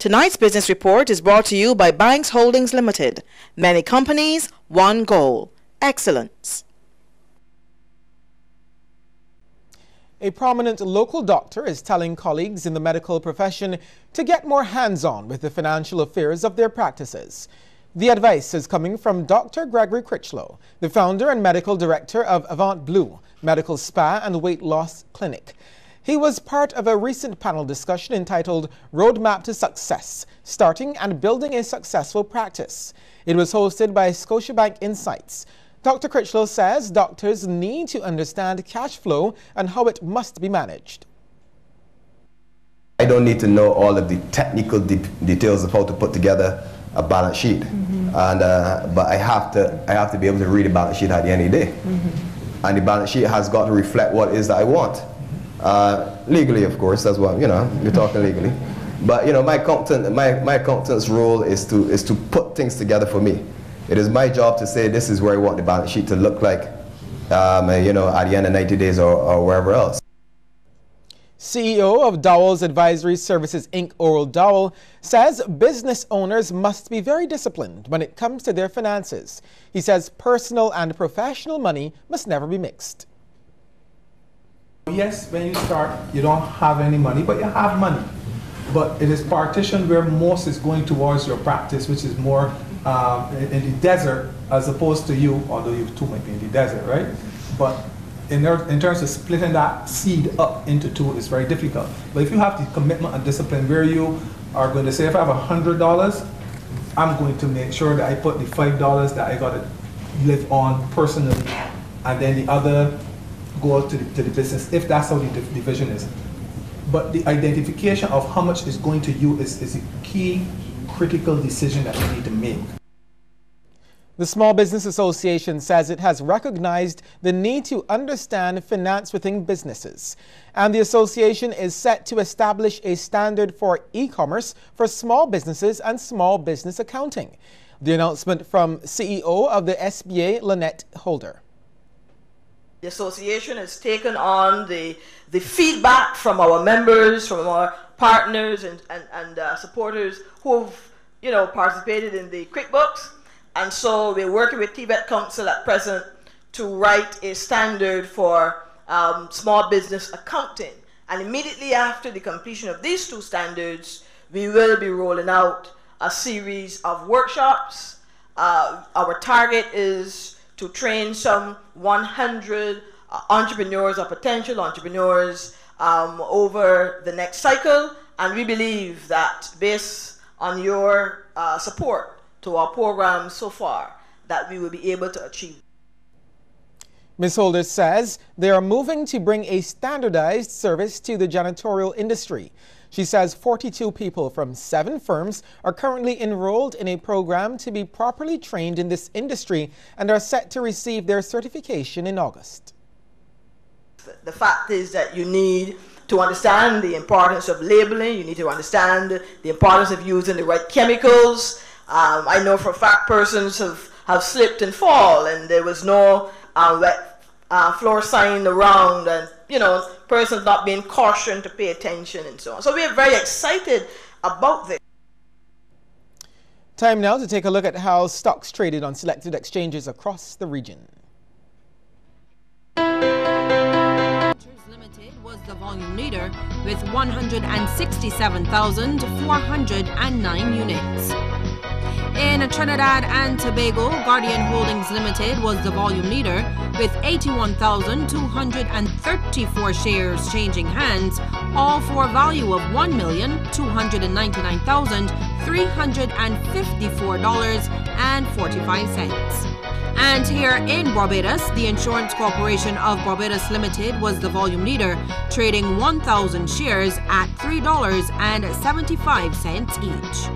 Tonight's business report is brought to you by Banks Holdings Limited. Many companies, one goal: excellence. A prominent local doctor is telling colleagues in the medical profession to get more hands-on with the financial affairs of their practices. The advice is coming from Dr. Gregory Critchlow, the founder and medical director of Avant Blue Medical Spa and Weight Loss Clinic. He was part of a recent panel discussion entitled Roadmap to Success, Starting and Building a Successful Practice. It was hosted by Scotiabank Insights. Dr. Critchlow says doctors need to understand cash flow and how it must be managed. I don't need to know all of the technical details of how to put together a balance sheet, but I have to be able to read a balance sheet at the end of the day, and the balance sheet has got to reflect what it is that I want. Legally, of course, that's what, you're talking legally. But, my accountant's role is to put things together for me. It is my job to say this is where I want the balance sheet to look like, at the end of 90 days or wherever else. CEO of Dowell's Advisory Services, Inc., Oral Dowell, says business owners must be very disciplined when it comes to their finances. He says personal and professional money must never be mixed. Yes, when you start, you don't have any money, but you have money. But it is partitioned where most is going towards your practice, which is more in the desert, as opposed to you, although you too might be in the desert, right? But in terms of splitting that seed up into two, it's very difficult. But if you have the commitment and discipline where you are going to say, if I have $100, I'm going to make sure that I put the $5 that I got to live on personally, and then the other go to the business, if that's how the division is. But the identification of how much is going to you is a key critical decision that you need to make. The Small Business Association says it has recognized the need to understand finance within businesses, and the association is set to establish a standard for e-commerce for small businesses and small business accounting. The announcement from CEO of the SBA, Lynette Holder. The association has taken on the feedback from our members, from our partners and supporters who've participated in the QuickBooks, and so we're working with Tibet Council at present to write a standard for small business accounting. And immediately after the completion of these two standards, we will be rolling out a series of workshops. Our target is to train some 100 entrepreneurs or potential entrepreneurs over the next cycle, and we believe that based on your support to our program so far, that we will be able to achieve. Ms. Holder says they are moving to bring a standardized service to the janitorial industry. She says 42 people from 7 firms are currently enrolled in a program to be properly trained in this industry and are set to receive their certification in August. The fact is that you need to understand the importance of labeling, you need to understand the importance of using the right chemicals. I know for a fact persons have slipped and fall, and there was no wet floor sign around, and persons not being cautioned to pay attention and so on. So we are very excited about this. Time now to take a look at how stocks traded on selected exchanges across the region. Limited was the volume leader with 167,409 units. In Trinidad and Tobago, Guardian Holdings Limited was the volume leader with 81,234 shares changing hands, all for a value of $1,299,354.45. And here in Barbados, the Insurance Corporation of Barbados Limited was the volume leader, trading 1,000 shares at $3.75 each.